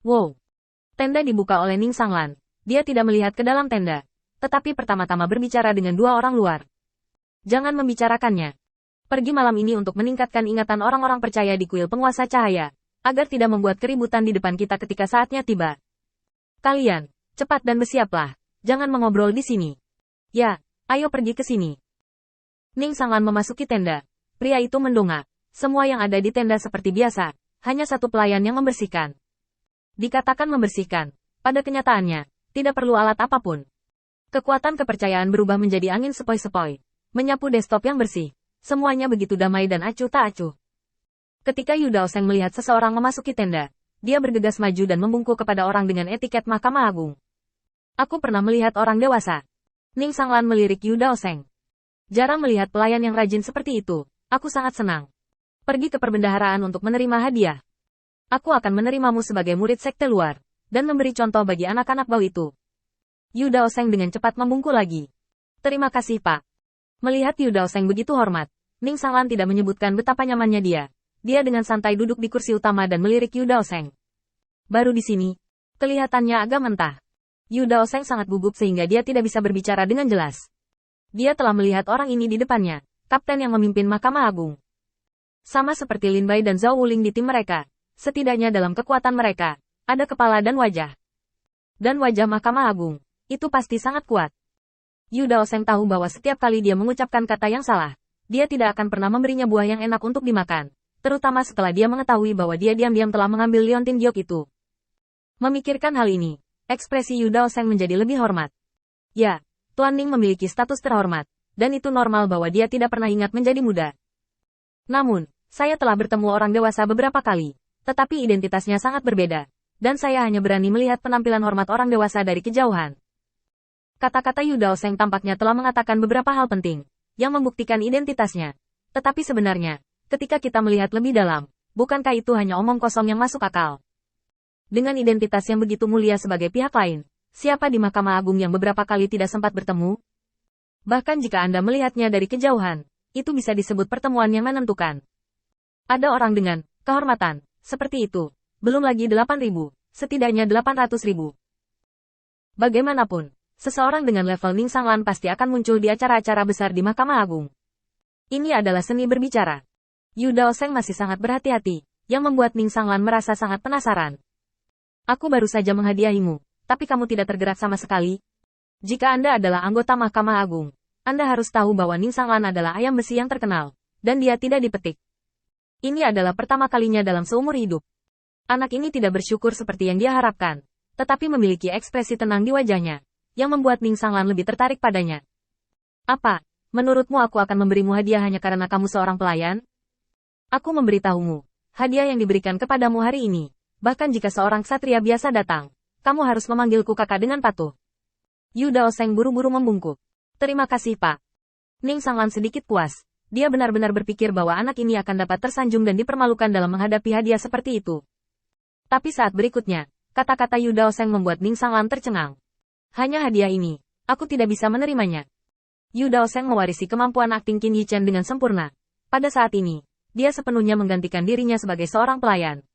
Wow! Tenda dibuka oleh Ning Sanglan. Dia tidak melihat ke dalam tenda, tetapi pertama-tama berbicara dengan dua orang luar. Jangan membicarakannya. Pergi malam ini untuk meningkatkan ingatan orang-orang percaya di kuil penguasa cahaya, agar tidak membuat keributan di depan kita ketika saatnya tiba. Kalian, cepat dan bersiaplah. Jangan mengobrol di sini. Ya, ayo pergi ke sini. Ning Sanglan memasuki tenda. Pria itu mendongak. Semua yang ada di tenda seperti biasa, hanya satu pelayan yang membersihkan. Dikatakan membersihkan, pada kenyataannya, tidak perlu alat apapun. Kekuatan kepercayaan berubah menjadi angin sepoi-sepoi, menyapu desktop yang bersih. Semuanya begitu damai dan acuh tak acuh. Ketika Yu Daoseng melihat seseorang memasuki tenda, dia bergegas maju dan membungkuk kepada orang dengan etiket Mahkamah Agung. Aku pernah melihat orang dewasa. Ning Sanglan melirik Yu Daoseng. Jarang melihat pelayan yang rajin seperti itu. Aku sangat senang. Pergi ke perbendaharaan untuk menerima hadiah. Aku akan menerimamu sebagai murid sekte luar, dan memberi contoh bagi anak-anak bau itu. Yu Daoseng dengan cepat membungkuk lagi. Terima kasih, Pak. Melihat Yu Daoseng begitu hormat, Ning Sanglan tidak menyebutkan betapa nyamannya dia. Dia dengan santai duduk di kursi utama dan melirik Yu Daoseng. Baru di sini, kelihatannya agak mentah. Yu Daoseng sangat gugup sehingga dia tidak bisa berbicara dengan jelas. Dia telah melihat orang ini di depannya, kapten yang memimpin Mahkamah Agung. Sama seperti Lin Bai dan Zhao Wuling di tim mereka, setidaknya dalam kekuatan mereka, ada kepala dan wajah. Dan wajah Mahkamah Agung, itu pasti sangat kuat. Yu Daoseng tahu bahwa setiap kali dia mengucapkan kata yang salah, dia tidak akan pernah memberinya buah yang enak untuk dimakan, terutama setelah dia mengetahui bahwa dia diam-diam telah mengambil liontin giok itu. Memikirkan hal ini, ekspresi Yu Daoseng menjadi lebih hormat. Ya, Tuan Ning memiliki status terhormat, dan itu normal bahwa dia tidak pernah ingat menjadi muda. Namun, saya telah bertemu orang dewasa beberapa kali, tetapi identitasnya sangat berbeda, dan saya hanya berani melihat penampilan hormat orang dewasa dari kejauhan. Kata-kata Yu Daoseng tampaknya telah mengatakan beberapa hal penting, yang membuktikan identitasnya. Tetapi sebenarnya, ketika kita melihat lebih dalam, bukankah itu hanya omong kosong yang masuk akal? Dengan identitas yang begitu mulia sebagai pihak lain, siapa di Mahkamah Agung yang beberapa kali tidak sempat bertemu? Bahkan jika Anda melihatnya dari kejauhan, itu bisa disebut pertemuan yang menentukan. Ada orang dengan kehormatan seperti itu, belum lagi 8.000, setidaknya 800.000. Bagaimanapun, seseorang dengan level Ning Sanglan pasti akan muncul di acara-acara besar di Mahkamah Agung. Ini adalah seni berbicara. Yu Daoseng masih sangat berhati-hati, yang membuat Ning Sanglan merasa sangat penasaran. Aku baru saja menghadiahimu, tapi kamu tidak tergerak sama sekali. Jika Anda adalah anggota Mahkamah Agung, Anda harus tahu bahwa Ning Sanglan adalah ayam besi yang terkenal, dan dia tidak dipetik. Ini adalah pertama kalinya dalam seumur hidup. Anak ini tidak bersyukur seperti yang dia harapkan, tetapi memiliki ekspresi tenang di wajahnya, yang membuat Ning Sanglan lebih tertarik padanya. Apa, menurutmu aku akan memberimu hadiah hanya karena kamu seorang pelayan? Aku memberitahumu, hadiah yang diberikan kepadamu hari ini, bahkan jika seorang ksatria biasa datang, kamu harus memanggilku kakak dengan patuh. Yu Daoseng buru-buru membungkuk. Terima kasih, Pak. Ning Sanglan sedikit puas. Dia benar-benar berpikir bahwa anak ini akan dapat tersanjung dan dipermalukan dalam menghadapi hadiah seperti itu. Tapi saat berikutnya, kata-kata Yu Daoseng membuat Ning Sanglan tercengang. Hanya hadiah ini, aku tidak bisa menerimanya. Yu Daoseng mewarisi kemampuan akting Qin Yichen dengan sempurna. Pada saat ini, dia sepenuhnya menggantikan dirinya sebagai seorang pelayan.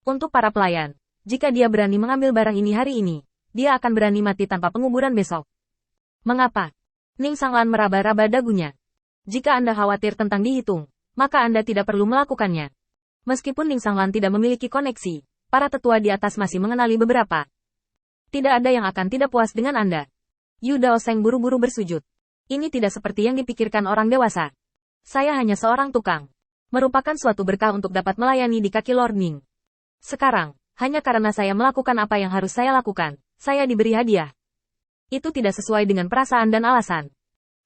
Untuk para pelayan, jika dia berani mengambil barang ini hari ini, dia akan berani mati tanpa penguburan besok. Mengapa? Ning Sanglan meraba-raba dagunya. Jika Anda khawatir tentang dihitung, maka Anda tidak perlu melakukannya. Meskipun Ning Sanglan tidak memiliki koneksi, para tetua di atas masih mengenali beberapa. Tidak ada yang akan tidak puas dengan Anda. Yu Daoseng buru-buru bersujud. Ini tidak seperti yang dipikirkan orang dewasa. Saya hanya seorang tukang. Merupakan suatu berkah untuk dapat melayani di kaki Lord Ning. Sekarang, hanya karena saya melakukan apa yang harus saya lakukan, saya diberi hadiah. Itu tidak sesuai dengan perasaan dan alasan.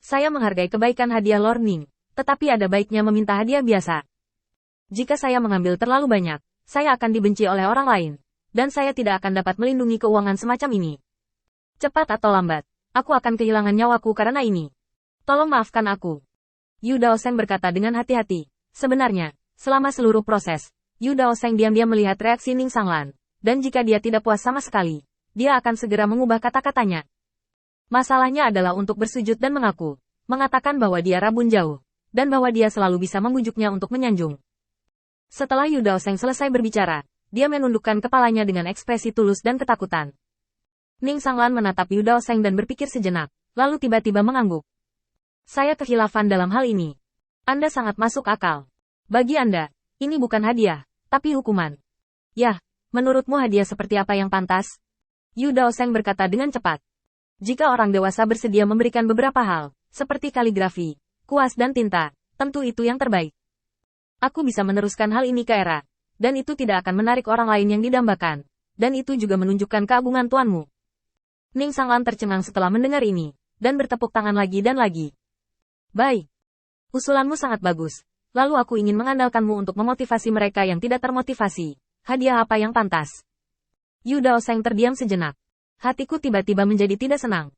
Saya menghargai kebaikan hadiah Lord Ning, tetapi ada baiknya meminta hadiah biasa. Jika saya mengambil terlalu banyak, saya akan dibenci oleh orang lain, dan saya tidak akan dapat melindungi keuangan semacam ini. Cepat atau lambat, aku akan kehilangan nyawaku karena ini. Tolong maafkan aku. Yu Daoseng berkata dengan hati-hati. Sebenarnya, selama seluruh proses, Yu Daoseng diam-diam melihat reaksi Ning Sanglan, dan jika dia tidak puas sama sekali, dia akan segera mengubah kata-katanya. Masalahnya adalah untuk bersujud dan mengaku, mengatakan bahwa dia rabun jauh, dan bahwa dia selalu bisa membujuknya untuk menyanjung. Setelah Yu Daoseng selesai berbicara, dia menundukkan kepalanya dengan ekspresi tulus dan ketakutan. Ning Sanglan menatap Yu Daoseng dan berpikir sejenak, lalu tiba-tiba mengangguk. Saya kehilafan dalam hal ini. Anda sangat masuk akal. Bagi Anda, ini bukan hadiah, tapi hukuman. Yah, menurutmu hadiah seperti apa yang pantas? Yu Daoseng berkata dengan cepat. Jika orang dewasa bersedia memberikan beberapa hal, seperti kaligrafi, kuas dan tinta, tentu itu yang terbaik. Aku bisa meneruskan hal ini ke Era, dan itu tidak akan menarik orang lain yang didambakan, dan itu juga menunjukkan keagungan tuanmu. Ning Sanglan tercengang setelah mendengar ini, dan bertepuk tangan lagi dan lagi. Baik. Usulanmu sangat bagus, lalu aku ingin mengandalkanmu untuk memotivasi mereka yang tidak termotivasi. Hadiah apa yang pantas? Yu Daoseng terdiam sejenak. Hatiku tiba-tiba menjadi tidak senang.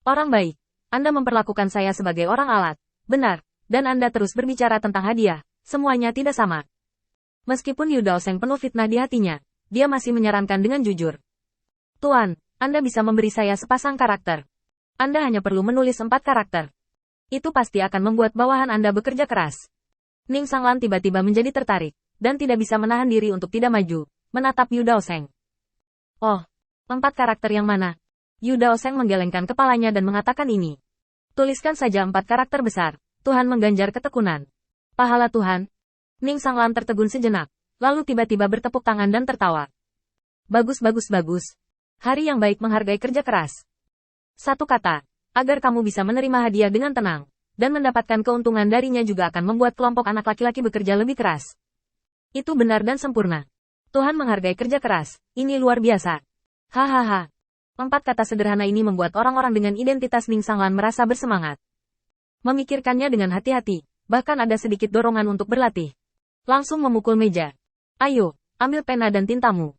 Orang baik, Anda memperlakukan saya sebagai orang alat, benar, dan Anda terus berbicara tentang hadiah, semuanya tidak sama. Meskipun Yu Daoseng penuh fitnah di hatinya, dia masih menyarankan dengan jujur. Tuan, Anda bisa memberi saya sepasang karakter. Anda hanya perlu menulis 4 karakter. Itu pasti akan membuat bawahan Anda bekerja keras. Ning Sanglan tiba-tiba menjadi tertarik, dan tidak bisa menahan diri untuk tidak maju, menatap Yu Daoseng. Oh, 4 karakter yang mana? Yu Daoseng menggelengkan kepalanya dan mengatakan ini. Tuliskan saja 4 karakter besar. Tuhan mengganjar ketekunan. Pahala Tuhan. Ning Sanglan tertegun sejenak, lalu tiba-tiba bertepuk tangan dan tertawa. Bagus bagus bagus. Hari yang baik menghargai kerja keras. Satu kata, agar kamu bisa menerima hadiah dengan tenang, dan mendapatkan keuntungan darinya juga akan membuat kelompok anak laki-laki bekerja lebih keras. Itu benar dan sempurna. Tuhan menghargai kerja keras, ini luar biasa. Hahaha. 4 kata sederhana ini membuat orang-orang dengan identitas Ning Sanglan merasa bersemangat. Memikirkannya dengan hati-hati, bahkan ada sedikit dorongan untuk berlatih. Langsung memukul meja. Ayo, ambil pena dan tintamu.